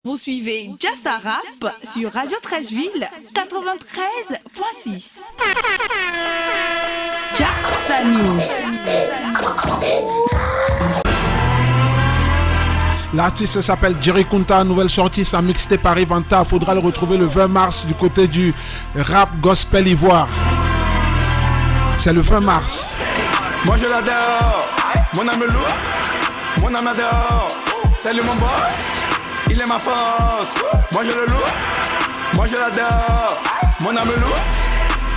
Vous suivez Jassa Rap sur Radio Trècheville 93.6. Jassa News. L'artiste s'appelle Jerry Kunta, nouvelle sortie, sa mixtape arrive en tas. Faudra le retrouver le 20 mars du côté du rap gospel ivoire. C'est le 20 mars. Moi je l'adore, mon âme lourd, mon âme adore. Salut mon boss, il est ma force. Moi je le loue, moi je l'adore. Mon âme lourd,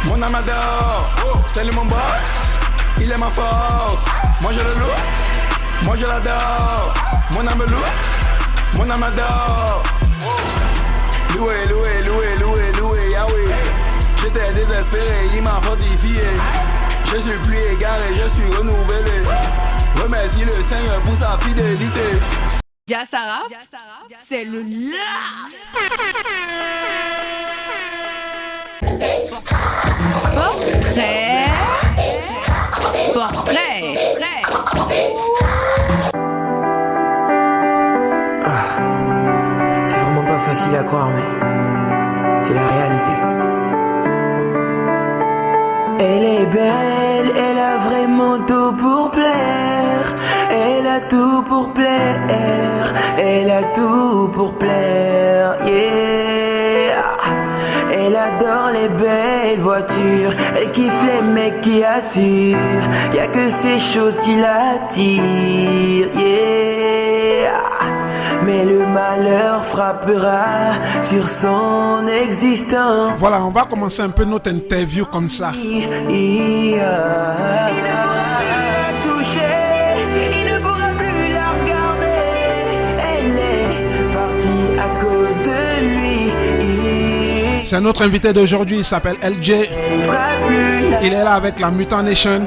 mon âme adore. Salut mon boss, il est ma force. Moi je le loue, moi je l'adore. Mon âme lourd, mon âme adore. Loué, loué, loué, loué, loué, Yahweh. J'étais désespéré, il m'a fortifié. Je suis plus égaré, je suis renouvelé. Remercie le Seigneur pour sa fidélité. Jassa Rap, c'est le last. Portrait. C'est vraiment pas facile à croire, mais c'est la réalité. Elle est belle, elle a vraiment tout pour plaire. Elle a tout pour plaire, elle a tout pour plaire, yeah. Elle adore les belles voitures, elle kiffe les mecs qui assurent. Y'a que ces choses qui l'attirent, yeah. Mais le malheur frappera sur son existence. Voilà, on va commencer un peu notre interview comme ça. Il ne pourra plus la toucher, il ne pourra plus la regarder. Elle est partie à cause de lui. C'est notre invité d'aujourd'hui, il s'appelle LJ. Il est là avec la Mutant Nation.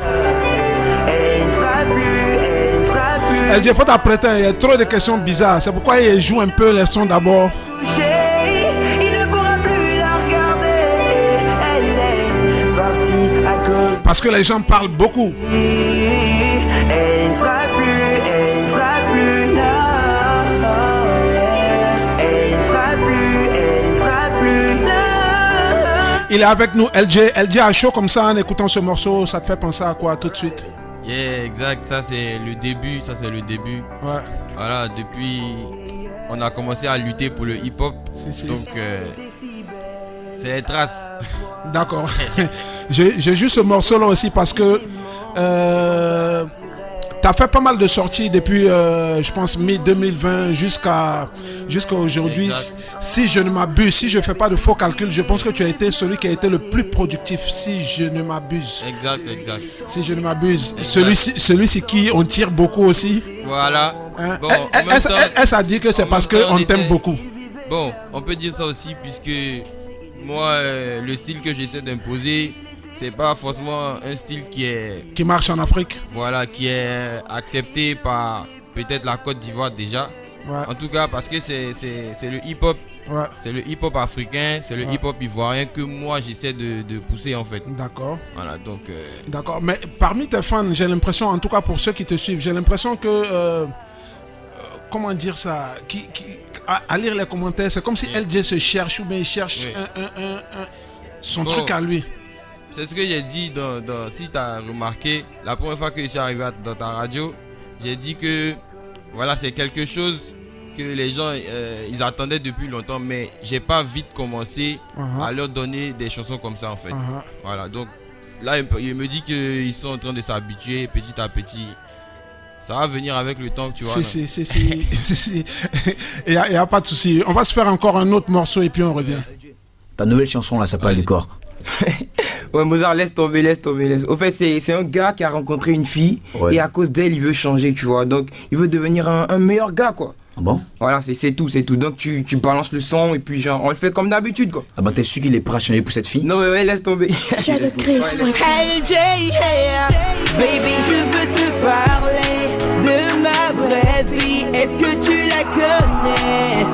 LJ, faut t'apprêter, il y a trop de questions bizarres. C'est pourquoi il joue un peu les sons d'abord. Parce que les gens parlent beaucoup. Elle ne sera plus là. Elle ne sera plus là. Il est avec nous, LJ. LJ a chaud comme ça en écoutant ce morceau. Ça te fait penser à quoi tout de suite? Yeah, exact, ça c'est le début, Ouais. Voilà, depuis, on a commencé à lutter pour le hip-hop, donc c'est les traces. D'accord. J'ai juste ce morceau-là aussi parce que t'as fait pas mal de sorties depuis, je pense, mi-2020 jusqu'à aujourd'hui. Exact. Si je ne m'abuse, si je fais pas de faux calculs, je pense que tu as été celui qui a été le plus productif, si je ne m'abuse. Exact. Si je ne m'abuse. Celui-ci qui on tire beaucoup aussi. Voilà. Hein? Bon, en même temps, Est-ce à dire que c'est parce qu'on t'aime beaucoup? Bon, on peut dire ça aussi puisque moi, le style que j'essaie d'imposer, c'est pas forcément un style qui marche en Afrique. Voilà, qui est accepté par peut-être la Côte d'Ivoire déjà. Ouais. En tout cas, parce que c'est le hip-hop. Ouais. C'est le hip-hop africain, c'est le hip-hop ivoirien que moi j'essaie de pousser en fait. D'accord. Voilà, donc. D'accord, mais parmi tes fans, j'ai l'impression, en tout cas pour ceux qui te suivent, j'ai l'impression que. Comment dire ça, à lire les commentaires, c'est comme si LJ se cherche ou bien il cherche son truc à lui. C'est ce que j'ai dit si tu as remarqué, la première fois que je suis arrivé dans ta radio, j'ai dit que voilà, c'est quelque chose que les gens ils attendaient depuis longtemps, mais j'ai pas vite commencé à leur donner des chansons comme ça en fait. Voilà, donc là il me dit qu'ils sont en train de s'habituer petit à petit. Ça va venir avec le temps, tu vois. Si. Il n'y a pas de souci. On va se faire encore un autre morceau et puis on revient. Ta nouvelle chanson là s'appelle Le Corps. Ouais, Mozart, laisse tomber. Au fait, c'est un gars qui a rencontré une fille et à cause d'elle, il veut changer, tu vois. Donc, il veut devenir un meilleur gars, quoi. Ah bon? Voilà, c'est tout. Donc, tu balances le son et puis, genre, on le fait comme d'habitude, quoi. Ah bah t'es sûr qu'il est prêt à changer pour cette fille? Non, mais ouais, laisse tomber. Hey Jay, baby, je veux te parler de ma vraie vie. Est-ce que tu la connais?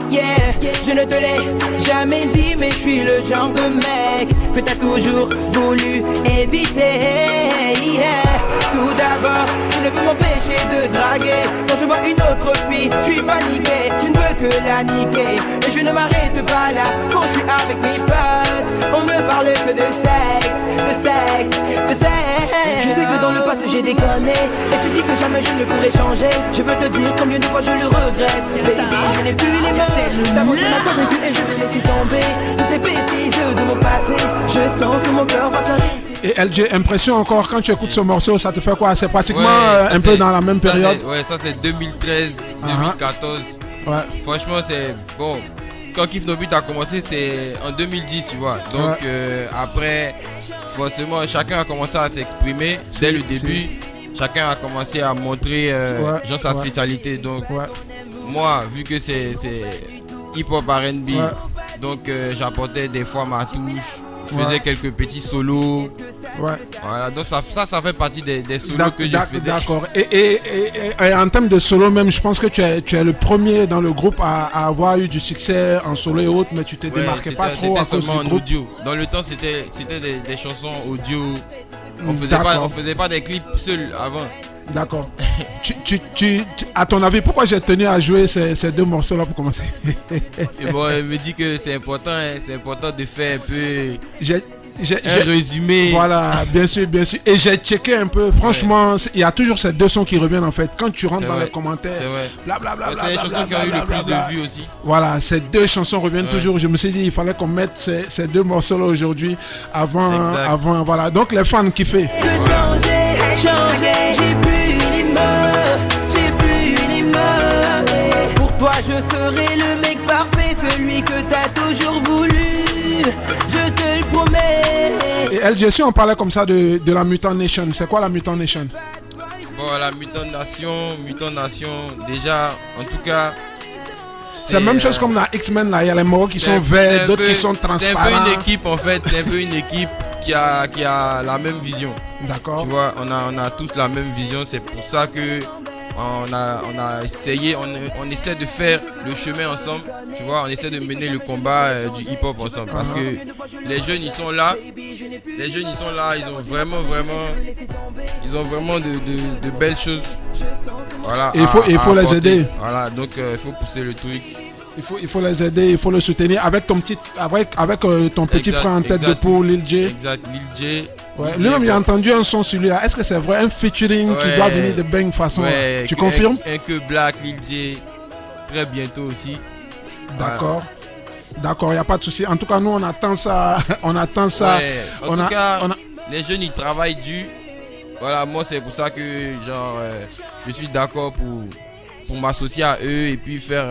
Yeah, je ne te l'ai jamais dit, mais je suis le genre de mec que t'as toujours voulu éviter. Yeah. Tout d'abord, je ne peux m'empêcher de draguer. Quand je vois une autre fille, je suis paniqué. Je ne veux que la niquer. Et je ne m'arrête pas là quand je suis avec mes potes. On ne parle que de sexe, de sexe, de sexe. Je sais que dans le passé j'ai déconné. Et tu dis que jamais je ne pourrai changer. Je veux te dire combien de fois je le regrette. Baby, je n'ai plus les mains. Ta beauté m'a convaincu et je vais laisser tomber toutes les bêtises de mon passé. Je sens que mon cœur va s'arrêter. Et LG, impression encore, quand tu écoutes ce morceau, ça te fait quoi? C'est pratiquement un peu dans la même période. Ouais, ça c'est 2013, 2014. Ouais. Franchement, c'est bon. Quand Kif No But a commencé, c'est en 2010, tu vois. Donc après, forcément, chacun a commencé à s'exprimer dès le début. Chacun a commencé à montrer genre sa spécialité. Donc moi, vu que c'est hip-hop R&B, donc j'apportais des fois ma touche. Je faisais quelques petits solos. Voilà, donc ça fait partie des solos que je faisais. D'accord. Et en termes de solo même, je pense que tu es le premier dans le groupe à avoir eu du succès en solo et autres, mais tu te démarquais pas trop à cause du groupe. Audio. Dans le temps, c'était des chansons audio. On faisait pas des clips seuls avant. D'accord. À ton avis, pourquoi j'ai tenu à jouer ces deux morceaux-là pour commencer? Et bon, elle me dit que c'est important de faire un peu un résumé. Voilà, bien sûr. Et j'ai checké un peu. Franchement, il y a toujours ces deux sons qui reviennent en fait. Quand tu rentres dans les commentaires, blablabla. C'est les chansons qui ont eu le plus de vues aussi. Voilà, ces deux chansons reviennent toujours. Je me suis dit, il fallait qu'on mette ces deux morceaux-là aujourd'hui avant. Voilà, donc les fans kiffaient. Changer, j'ai plus une image. Pour toi je serai le mec parfait, celui que t'as toujours voulu. Je te le promets. Et LG, on parlait comme ça de la Mutant Nation. C'est quoi la Mutant Nation? Bon, la Mutant Nation, déjà, en tout cas. C'est la même chose comme la X-Men là. Il y a les morts qui sont verts, d'autres qui sont transparents. C'est un peu une équipe en fait. C'est un peu une équipe qui a la même vision. D'accord. Tu vois, on a tous la même vision. C'est pour ça que on a essayé, on essaie de faire le chemin ensemble. Tu vois, on essaie de mener le combat du hip-hop ensemble. Parce que les jeunes, ils sont là. Ils ont vraiment de belles choses. Voilà. Et il faut les aider. Voilà, donc il faut pousser le truc. Il faut les aider, il faut le soutenir avec ton petit frère en tête de poule, Lil J. Exact, Lil J. Ouais. Lui-même, il a entendu un son sur lui. Est-ce que c'est vrai, un featuring qui doit venir de bang façon? Tu confirmes? Un que Black, Lil J, très bientôt aussi. D'accord. D'accord, il n'y a pas de souci. En tout cas, nous, on attend ça. En tout cas, les jeunes, ils travaillent dur. Voilà, moi, c'est pour ça que je suis d'accord pour m'associer à eux et puis faire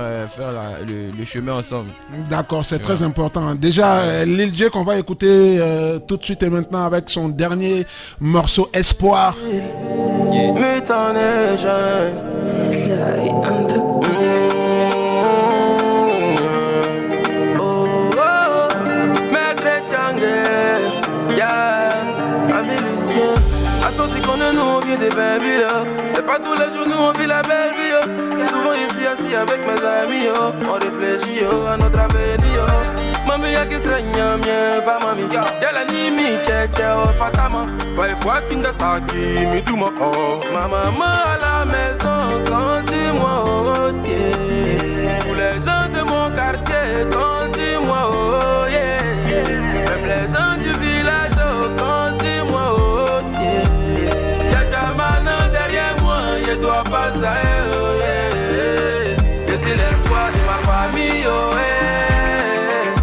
le chemin ensemble. D'accord, c'est très important. Déjà, Lil J qu'on va écouter tout de suite et maintenant avec son dernier morceau Espoir. Mutant Nation. Sly and the nous on vient des bains là. C'est pas tous les jours nous on vit la belle vie yo. Souvent ici assis avec mes amis yo. On réfléchit yo à notre avenir yo. Mami y'a qui extraña mien fa mami. Y'a la nimi tche o fatama. Bah il faut qu'une de ça qui me tout mon oh. Ma maman à la maison quand dis-moi oh yeah. Tous les gens de mon quartier quand dis-moi oh yeah. Même les gens du village oh quand dis-moi oh yeah. Derrière moi, je dois pas oh yeah. Je suis l'espoir de ma famille, oh yeah.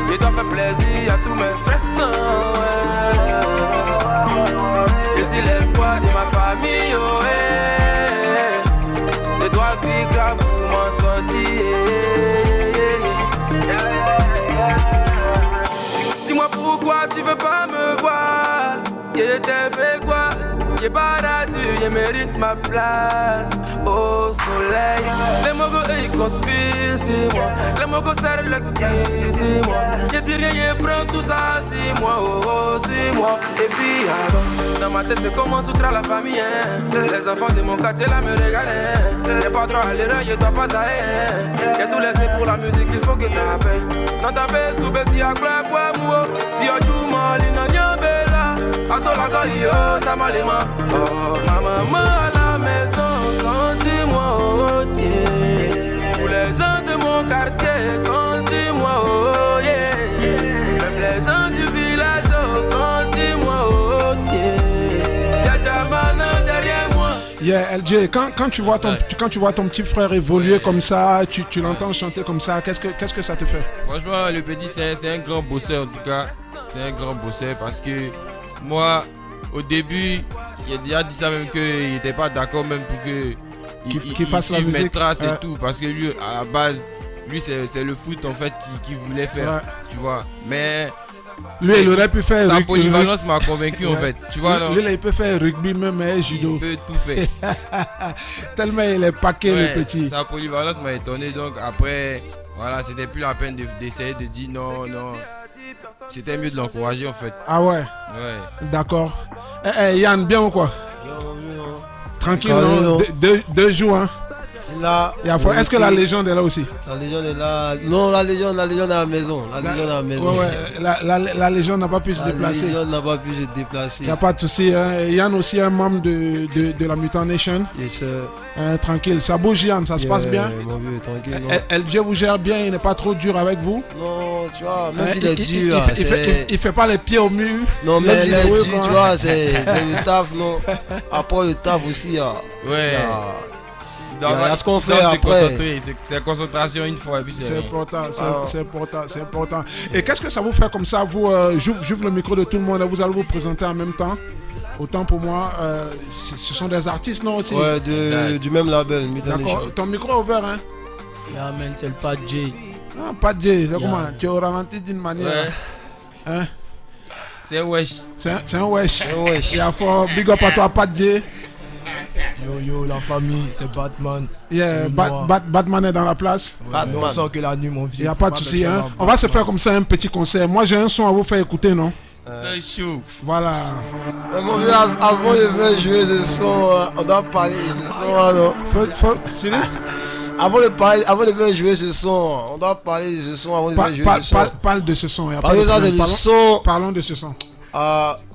Je dois faire plaisir à tous mes frères, oh yeah. Je suis l'espoir de ma famille, oh yeah. Je dois crier grave pour m'en sortir. Dis-moi pourquoi tu veux pas me voir. Je t'ai fait quoi? j'ai pas d'attitude, je mérite ma place au soleil. Les mogos ils conspirent sur moi, les mogos serrent le cul sur moi. Je dis rien, je prends tout ça sur moi, oh sur moi. Et puis avance, dans ma tête c'est comme un soutra la famille, hein. Les enfants de mon quartier là me regardent, hein. J'ai pas droit à l'erreur, je dois pas ça, hein. J'ai tout laissé pour la musique, il faut que ça paye. Dans ta baie, sous bête, y'a quoi, foi, mouo. Dio du mal, il n'a rien bella. A toi la goyo, ta malima. Oh, ma maman à la maison, quand dis-moi, oh, yeah. Tous les gens de mon quartier, quand dis-moi, oh, yeah. Même les gens du village, oh, quand dis-moi, oh, yeah. Y'a Jamana derrière moi. Yeah, LJ, quand tu vois ton petit frère évoluer comme ça, tu l'entends chanter comme ça, qu'est-ce que ça te fait? Franchement, le petit, c'est un grand bosseur en tout cas. C'est un grand bosseur parce que moi, au début, il a déjà dit ça même qu'il n'était pas d'accord même pour que qu'il fasse la musique. Mes traces et tout. Parce que lui, à la base, lui, c'est le foot en fait qu'il voulait faire. Ouais. Tu vois. Mais lui, il aurait pu faire. Sa polyvalence m'a convaincu en fait. Tu vois, lui, il peut faire rugby même et judo. Il peut tout faire. Tellement il est paquet, le petit. Sa polyvalence m'a étonné. Donc après, voilà, c'était plus la peine d'essayer de dire non. C'était mieux de l'encourager en fait. Ah ouais? Ouais. D'accord. Yann, bien ou quoi? Tranquille, non? Deux jours, hein? Là, est-ce que la légende est là aussi? La légende est là. Non, la légende est à la maison. La légende n'a pas pu se déplacer. La légende n'a pas pu se déplacer. Il n'y a pas de souci. Hein. Yann aussi un membre de la Mutant Nation. Yes, sir. Tranquille. Ça bouge, Yann, ça se passe bien? Mon vieux, tranquille. LJ vous gère bien, il n'est pas trop dur avec vous? Non, tu vois, même s'il est dur. Il fait pas les pieds au mur. Non, même s'il est dur, tu vois, c'est le taf, non. Après le taf aussi, ouais. Il y a ce qu'on fait après. C'est concentration une fois et puis c'est important, c'est important. Et qu'est-ce que ça vous fait comme ça? Vous, j'ouvre le micro de tout le monde et vous allez vous présenter en même temps. Autant pour moi, ce sont des artistes, non aussi? Ouais, du même label. D'accord, ton micro est ouvert, hein? Yeah, man, c'est le Pat J. Ah, Pat J, c'est comment? Tu es au ralenti d'une manière. Ouais. Hein? C'est un wesh. C'est un wesh. Il y a fort big up à toi, Pat J. Yo, la famille, c'est Batman. Yeah, Batman est dans la place. Ouais, on sent que la nuit, mon vieux. Il n'y a pas de souci, hein. On va se faire comme ça un petit concert. Moi, j'ai un son à vous faire écouter, non? C'est chaud. Voilà. Mon vieux, avant de faire jouer ce son, on doit parler de ce son, non? Avant de faire jouer ce son, on doit parler de ce son avant de faire jouer ce son. Parle de ce son. Parlons de ce son.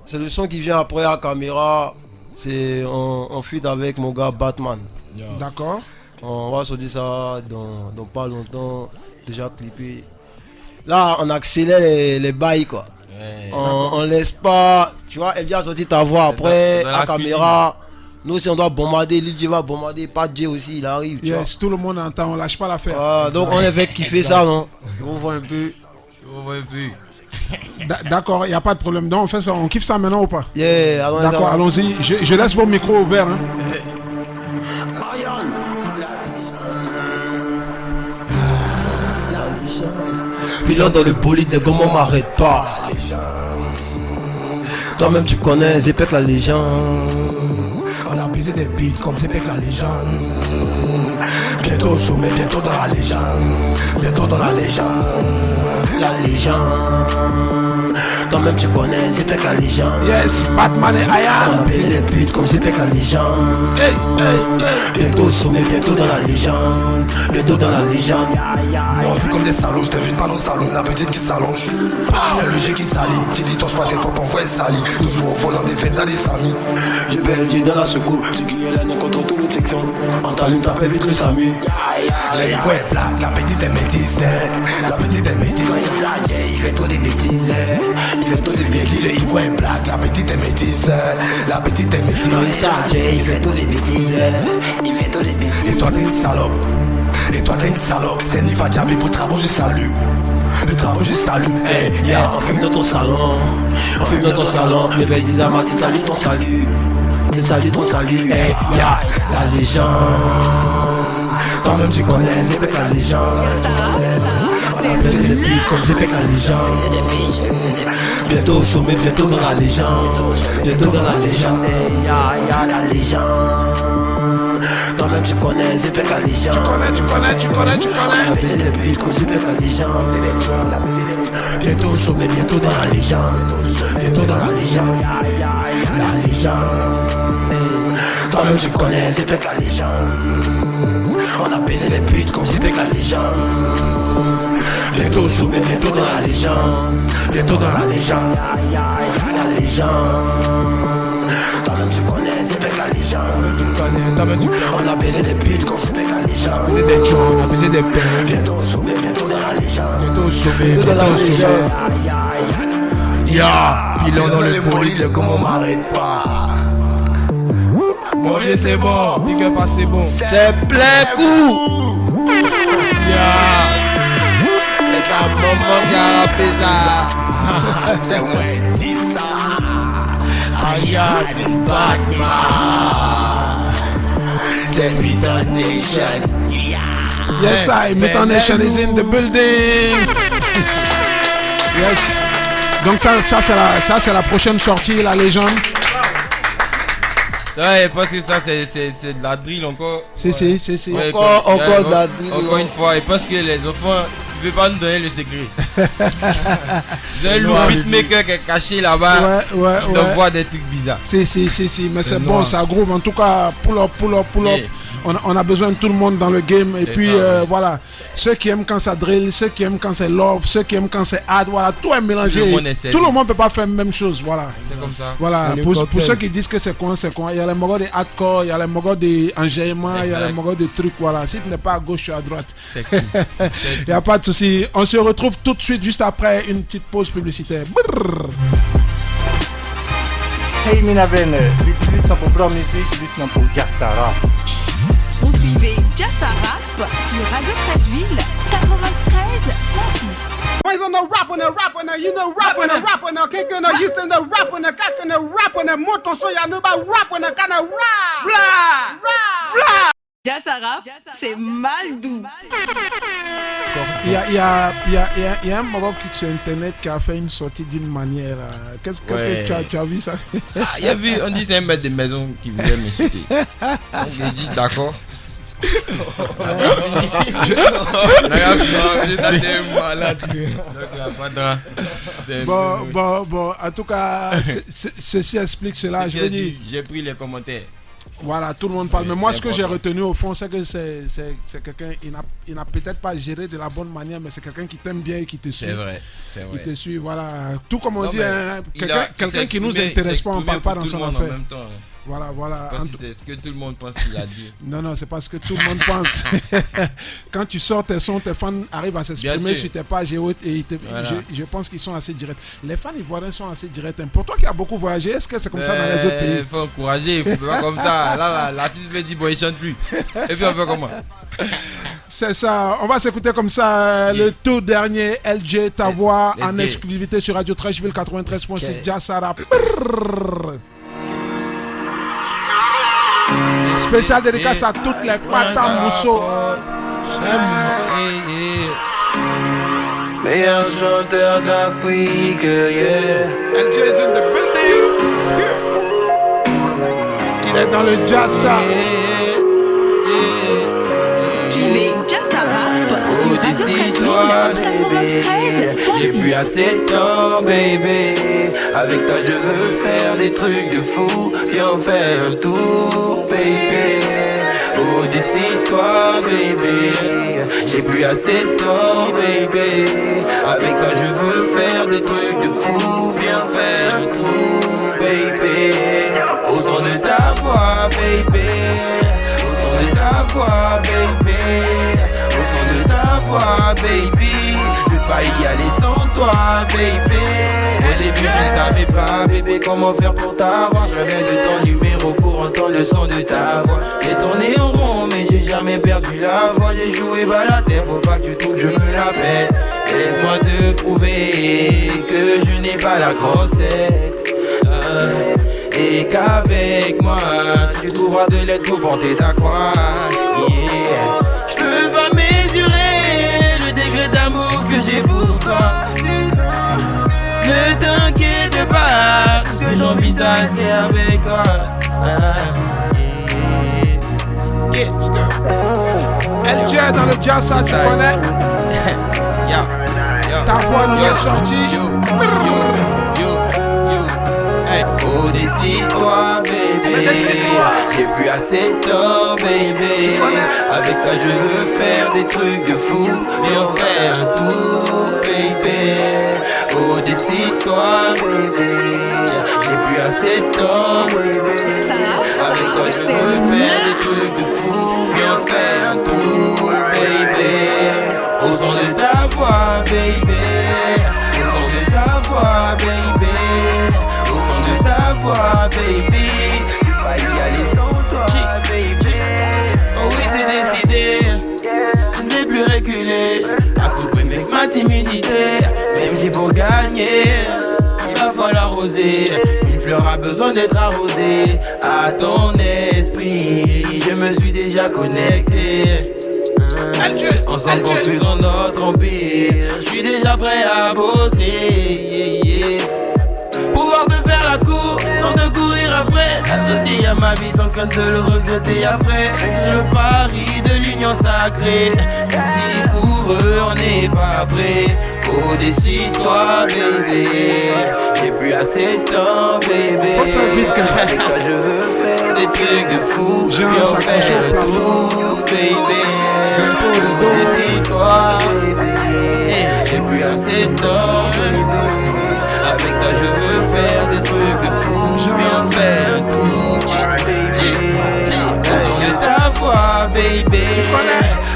C'est le son qui vient après la caméra. C'est en feat avec mon gars Batman. Yeah. D'accord. On va sortir ça dans pas longtemps. Déjà clippé. Là, on accélère les bails quoi. Ouais. On laisse pas. Tu vois, elle vient sortir ta voix après la caméra. Nous aussi on doit bombarder. Lil va bombarder. Pat J aussi, il arrive. Tu vois. Tout le monde entend. On lâche pas l'affaire. Donc on les fait kiffer ça, non? On voit un peu. D'accord, il n'y a pas de problème. Donc on kiffe ça maintenant ou pas? Yeah, d'accord, allons-y. Je laisse vos micros ouverts. Hein. Pilote dans le bolide, les gommes m'arrête pas. Toi-même tu connais Zepek la légende. On a baisé des beats comme Zepek la légende. Bientôt au sommet, bientôt dans la légende. Bientôt dans la légende. La légende. Toi-même tu connais Zepek la légende. Yes, Batman et Aya. On a baisé des beats comme Zepek la légende. Bientôt au sommet, bientôt dans la légende. Bientôt dans la légende. On vit comme des salauds, je t'invite pas dans le salon, la petite qui s'allonge. C'est le G qui salit, qui dit ton spot et quand on voit sali. Toujours au volant des fêtes à des samis. J'ai perdu dans la secoupe, tu guilles la nuit contre toute section. En talent t'as fait vite le SAMU. La Ivo est black, la petite est métisse. La petite est métisse. Il fait trop des bêtises. Il fait trop des bêtises. Le Ivo est black, la petite est métisse. La petite est métisse. Il fait trop des bêtises. Il fait trop des bêtises. Et toi t'es une salope. Et toi t'es une salope. C'est Nifa Diaby pour travaux je salue. Le travail je salue. Hey, yeah. On fume dans ton salon. On fume dans ton salon. Le bêtise à Martin salue ton salut. Salut ton salut. Hey, yeah. La légende. Toi-même tu connais Zepek la légende. On a baisé des beats comme Zepek la légende. Bientôt au sommet, bientôt dans la légende. Bientôt dans la légende. Ya la légende. Toi-même tu connais Zepek la légende. Tu connais. On a baisé des beats comme Zepek la légende. Bientôt au sommet, bientôt dans la légende. Bientôt dans la légende. La légende. Toi-même tu connais Zepek la légende. On a baisé les beats comme Zepek la légende. Bientôt au sommet, bientôt dans la légende. Bientôt dans la légende. La légende. Toi-même tu connais Zepek la légende. On a baisé les beats comme Zepek la légende. On a baisé des gens, on a baisé des peines. Bientôt au sommet, bientôt dans la légende. Bientôt au sommet, bientôt dans la bientôt au sommet. légende. Ya, pilon dans le bolide, comme on m'arrête pas. Mon vieux c'est bon, big up c'est bon. C'est plein coup. Ya, c'est un moment garapéza. C'est ouais, dis ça. Ayad Batman. C'est Mutant Nation. Yes, I, Mutant Nation is in the building. Yes. Donc ça c'est la prochaine sortie, la légende. Ouais, parce que ça c'est de la drill encore. C'est. Ouais, Encore de la drill. Encore une fois, et parce que les enfants ne veulent pas nous donner le secret. Vous avez le beatmaker qui est caché là-bas. Ouais. Il doit voir des trucs bizarres. Si, mais c'est bon, ça groove. En tout cas, pull up. Yeah. On a besoin de tout le monde dans le game. Et puis voilà, ceux qui aiment quand ça drill, ceux qui aiment quand c'est love, ceux qui aiment quand c'est hard, voilà, tout est mélangé. Tout le monde peut pas faire la même chose, voilà. C'est comme ça. Voilà, pour ceux qui disent que c'est quoi. Il y a les mogos de hardcore, il y a les mogos de enjaillement, il y a les mogos de trucs, voilà. Si tu n'es pas à gauche, tu es à droite. C'est cool. Il n'y a pas de souci. On se retrouve tout de suite, juste après une petite pause publicitaire. Brrr. Hej mina vänner, vill du lyssna på bra musik, lyssna på Jassa Rap. Vous suivez Jassa Rap sur Radio Trashville 93.6. Boys on the rap on the you know rap on the kick on the youth on the rap on the cock on the rap on the moto so ya know about rap on the kind of rap. Blah. Jassa Rap, c'est mal doux. Il y a un Maroc qui sur internet qui a fait une sortie d'une manière. Qu'est-ce que tu as vu ça? Il y a vu, on dit c'est un maître de maison qui voulait m'insulter. Donc j'ai dit d'accord. Bon, en tout cas, ceci explique cela. Je veux dire, j'ai pris les commentaires. Voilà, tout le monde parle. Mais moi, ce que j'ai retenu au fond, c'est que c'est quelqu'un, il n'a peut-être pas géré de la bonne manière, mais c'est quelqu'un qui t'aime bien et qui te suit. C'est vrai. Qui te suit, voilà. Tout comme on dit, quelqu'un qui nous intéresse pas, on ne parle pas dans son affaire. Voilà. C'est ce que tout le monde pense qu'il a dit. Non, c'est pas ce que tout le monde pense. Quand tu sors tes sons, tes fans arrivent à s'exprimer sur tes pages et je pense qu'ils sont assez directs. Les fans ivoiriens sont assez directs. Pour toi qui as beaucoup voyagé, est-ce que c'est comme ça dans les autres pays? Il faut encourager, il faut pas comme ça. Là, l'artiste me dit bon, il chante plus. Et puis on fait comment? C'est ça, on va s'écouter comme ça le tout dernier LJ Ta Voix en exclusivité sur Radio Trashville 93.6 Jassa Rap. Spécial dédicace à toutes les patas mousseaux. Meilleur chanteur d'Afrique, yeah. LJ is in the building. Il est dans le Jassa. Suivez Jassa Rap sur Radio Trashville 93.6. J'ai plus assez de temps, baby. Avec toi, je veux faire des trucs de fou. Viens faire un tour, baby. Oh, décide-toi, baby. J'ai plus assez de temps, baby. Avec toi, je veux faire des trucs de fou. Viens faire un tour, baby. Au son de ta voix, baby. Au son de ta voix, baby. Au son de ta voix, baby. Je veux pas y aller sans toi, baby. Au début je savais pas, bébé, comment faire pour t'avoir. Je rêvais de ton numéro pour entendre le son de ta voix. J'ai tourné en rond mais j'ai jamais perdu la voix. J'ai joué bas la terre pour pas que tu trouves que je me la pète. Laisse-moi te prouver que je n'ai pas la grosse tête. Et qu'avec moi tu trouveras de l'aide pour porter ta croix. Yeah. Je peux pas mesurer le degré d'amour que ça c'est avec toi. LJ dans le jazz, ça tu connais. Ta voix nouvelle sortie. Hey, oh décide-toi baby. J'ai plus assez de temps baby. Avec toi je veux faire des trucs de fou. Et on fait un tour baby. Oh décide-toi baby. J'ai plus assez de temps baby. Avec toi je veux faire des trucs de fou. Et on fait un tour baby. Au son de ta voix baby. Au son de ta voix baby. Au son de ta voix baby. Je peux pas y aller sans toi baby. Oh oui c'est décidé. Je ne vais plus reculer. À tout prix avec ma timidité. Même si pour gagner il va falloir oser. Une fleur a besoin d'être arrosée. À ton esprit je me suis déjà connecté. Ensemble construisons notre empire. Je suis déjà prêt à bosser. Pouvoir te faire la cour sans te courir après. T'associer à ma vie sans crainte de le regretter après. Sur le pari de l'union sacrée. Même si pour eux on n'est pas prêt. Oh décide-toi bébé. J'ai plus assez de temps bébé. Avec toi je veux faire des trucs de fou. J'ai un sacoche au plafond bébé. Décide-toi bébé. J'ai plus assez de temps bébé. Avec toi je veux faire des trucs de fou. Viens faire un tour. Au son de ta voix baby.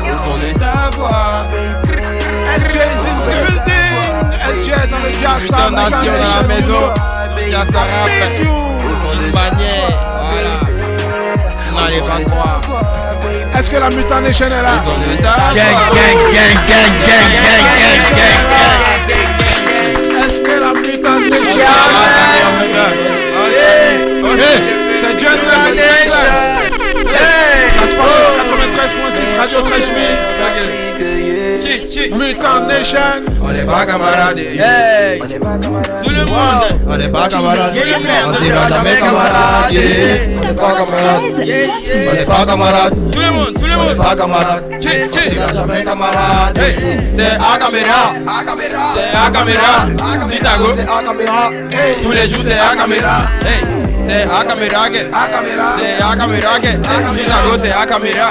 Au son de ta voix baby. LJ is in the building. LJ dans le jazz. Nation dans la maison. Jazz rap. Au son de manière. Voilà. N'allez pas croire. Est-ce que la Mutant Nation est là? Gang. Est-ce que la Mutant Nation est là? C'est John. Ça se passe sur 93.6 Radio 13000. Mutant Nation. On n'est pas camarades. Tout le monde. On n'est pas camarades. On sera jamais camarades. On n'est pas camarades. On n'est pas camarades. Tout le monde. On n'est pas camarades. On sera jamais camarades. C'est à caméra. C'est à caméra. Chicago. C'est à caméra. Tous les jours c'est à caméra. C'est à caméra. C'est à caméra. Chicago c'est à caméra.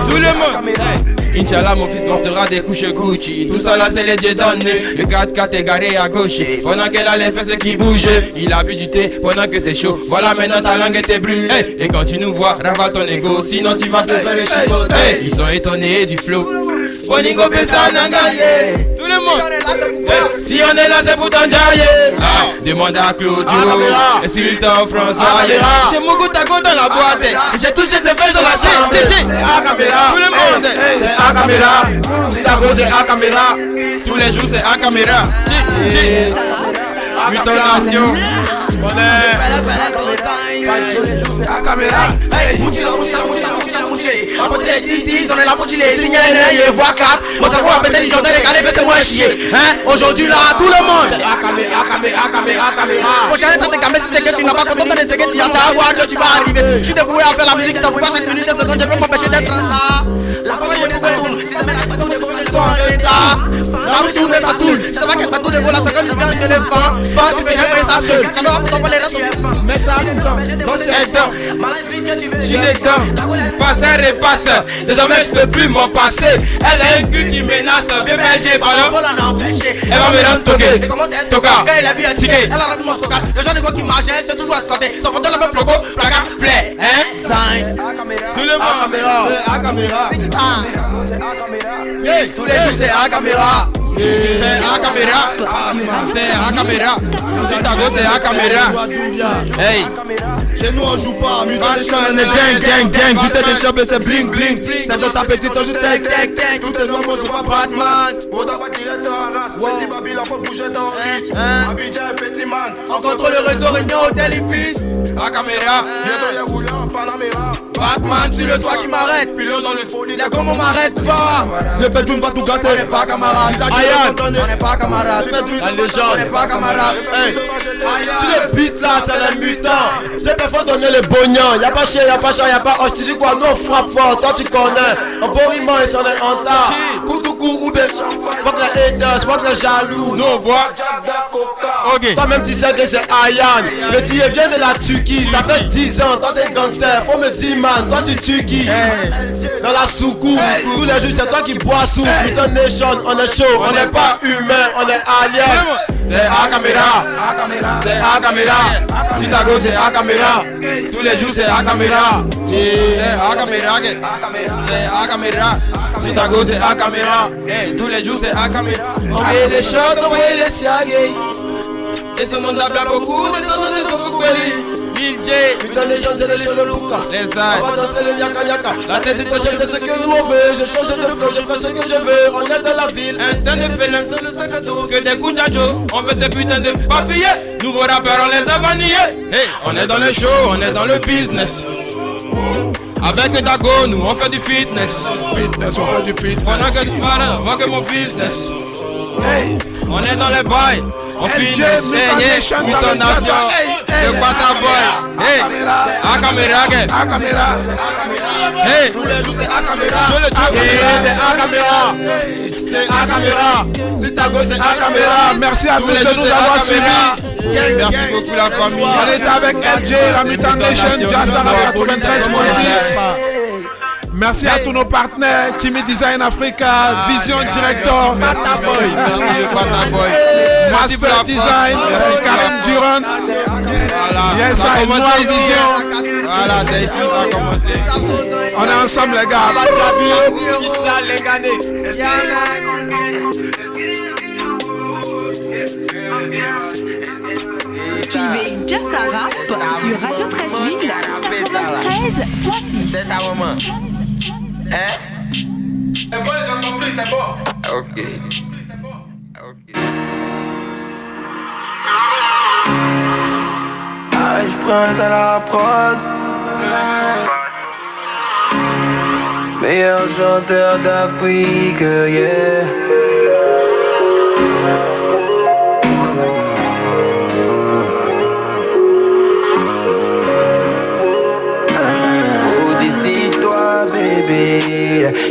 Tout le monde. Inch'Allah mon fils portera des couches Gucci. Tout ça là c'est les dieux donnés. Le 4x4 est garé à gauche. Pendant qu'elle a les fesses qui bougent. Il a bu du thé pendant que c'est chaud. Voilà maintenant ta langue était brûlée. Et quand tu nous vois, ravale ton ego. Sinon tu vas te faire le chicoter. Ils sont étonnés du flow. Boningo Pessa Nangaye. Tout le monde. Si on est là c'est pour t'enjailler. Demande à Claudio. Et s'il t'en François. J'ai mon goût à go dans la boîte. J'ai touché ses fesses dans la chaîne. C'est à caméra. Tout le monde. C'est à caméra. Si ta go c'est à caméra. Tous les jours c'est à caméra. Mutation. On est à caméra. Hey, mouchila. Après les 10, on est là pour les signer et voir 4. Moi ça va péter les gens décalés, laissez-moi chier. Hein? Aujourd'hui là, tout le monde. À caméra. Prochaine quand t'es camé, c'est que tu n'as pas content de ce que tu as à voir que tu vas arriver. Je suis dévoué à faire la musique, ça vous passe 5 minutes et secondes, je peux m'empêcher d'être là. La fois je tourne, si ça met la photo, je veux que je sois en état. La route tourne, ça tourne. Si ça va qu'elle va tout de gros là, c'est comme je viens de l'éléphant. Tu peux gérer ça seul. Ça doit pour les restes. Mettre ça sans. Donc tu es dedans. Je suis dedans. Passer et passer. Désormais je peux plus m'en passer. Elle a un cul qui menace. Viens LJ pardon. Elle va me rendre toqué. Toka. Elle a vu un ticket. Elle a rendu mon stockage. Les gens de gros qui marchent, c'est toujours escorté. Son pantalon le même logo. Placard play. Hein? Sign. Tout le monde. C'est à caméra. Tous les jours c'est à caméra. C'est à caméra. C'est à caméra. Si ta go c'est à caméra. Hey. Chez nous on joue pas. Gang. Vite de choper c'est bling. C'est dans ta petite on joue tech. Tout est noir, moi je vois Batman. On doit pas tirer dans la race. Petit Babylon faut bouger dans le risque. Abidjan petit man. On contrôle le réseau Réunion Hôtel Ibis. à caméra. Batman sur le toit qui m'arrête. Pilon dans le folie, y'a comme on m'arrête pas. Répète, va tout gâter. On n'est pas camarades. On n'est pas camarades. La légende. On n'est pas camarades. Si le beat là, c'est les mutants. J'ai pas faut donner les bognons. Y'a pas chien, y'a pas chat, y'a pas hoche. Tu dis quoi? Nous on frappe fort, toi tu connais. On boriment et s'en est en tas. Coup ou bien. Fuck les haters, fuck les jaloux. Nous on voit. Ok. Toi-même tu sais que c'est Ayan. Le tir vient de la Turquie. Ça fait 10 ans, toi t'es gangster. Faut me dire man, toi tu tues qui? Dans la soucoupe. Tous les jours c'est toi qui bois sous. Putain nation, on est chaud. On n'est pas humain, on est alien. C'est à caméra. C'est à caméra. Chicago c'est à caméra. Tous les jours c'est à caméra. C'est à caméra. C'est à caméra. Chicago c'est à caméra. Tous les jours c'est à caméra. Envoyez les shots, envoyez les siagues. Descendons d'Abla beaucoup, descendons des Sokokweli. Lil J, putain les gens, c'est les choses de Luka. Les ailes, on va danser le nyaka nyaka. La tête de toi, c'est ce que nous on veut. Je change de flow, je fais ce que je veux. On est dans la ville, instinct de félin, que des coups d'adjo. On veut ces putains de papiers. Nouveaux rappeurs, on les a vanillés. Hey, on est dans le show, on est dans le business. Avec Dago, nous on fait du fitness. Fitness, on fait du fitness. On a que du malin, on que mon business. Hey, on est dans les bails. On finit, c'est Mutonation. Le Quata Boy. Hey, à caméra, à caméra. Hey, tous les jours c'est à caméra. C'est à caméra. C'est à caméra. Si ta gauche c'est à caméra. Merci à tous de nous avoir suivis. Merci beaucoup la famille. On est avec LJ, la Mutant Nation, Jazzara 93.6. Merci à tous nos partenaires, Timmy Design Africa, Vision Director, Boy, merci le Quata Boy. Master Design, Karim Durant. Yes, I Noir Vision. Voilà, c'est ici que ça a commencé. On est ensemble les gars. Suivez Jazzara sur Radio 13 93.6. C'est ça, maman. Hein? C'est bon, j'ai compris, c'est bon. Ok. Ah, je prends à la prod. Meilleur chanteur d'Afrique, yeah.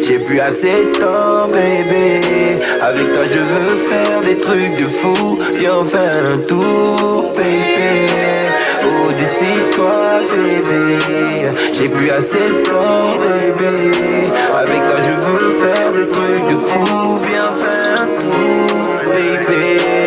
J'ai plus assez de temps, bébé. Avec toi, je veux faire des trucs de fou. Viens, on fait un tour, bébé. Oh, décide-toi, bébé. J'ai plus assez de temps, bébé. Avec toi, je veux faire des trucs de fou. Viens, faire un tour, bébé.